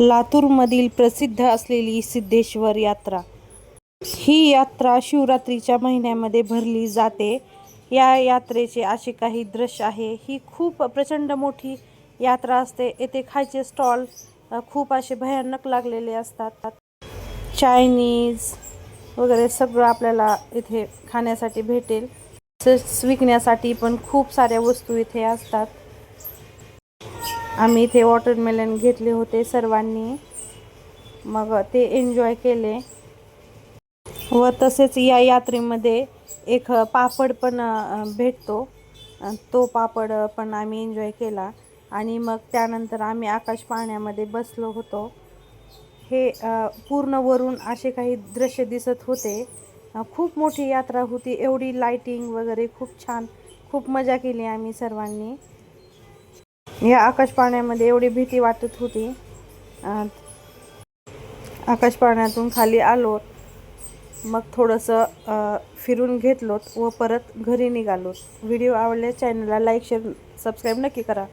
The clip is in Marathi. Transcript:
लातूरमधील प्रसिद्ध असलेली सिद्धेश्वर यात्रा. ही यात्रा शिवरात्रीच्या महिन्यामध्ये भरली जाते. या यात्रेचे असे काही दृश्य आहे. ही खूप प्रचंड मोठी यात्रा असते. येथे खायचे स्टॉल खूप असे भयानक लागलेले असतात. चायनीज वगैरे सगळं आपल्याला इथे खाण्यासाठी भेटेल. तसेच विकण्यासाठी पण खूप साऱ्या वस्तू इथे असतात. आम्ही इथे वॉटरमेलन घेतले होते सर्वांनी, मग ते एन्जॉय केले. व तसेच या यात्रेमध्ये एक पापड पण भेटतो. तो पापड पण आम्ही एन्जॉय केला. आणि मग त्यानंतर आम्ही आकाश पाळण्यामध्ये बसलो होतो. हे पूर्ण वरून असे काही दृश्य दिसत होते. खूप मोठी यात्रा होती. एवढी लाइटिंग वगैरे खूप छान, खूप मजा केली आम्ही सर्वांनी. या आकाश पाळण्यामध्ये एवढी भीती वाटत होती. आकाश पाळण्यातून खाली आलो, मग थोडंसं फिरून घेतलोत व परत घरी निघालो. व्हिडिओ आवडल्यास चॅनलला लाईक, शेअर, सबस्क्राईब नक्की करा.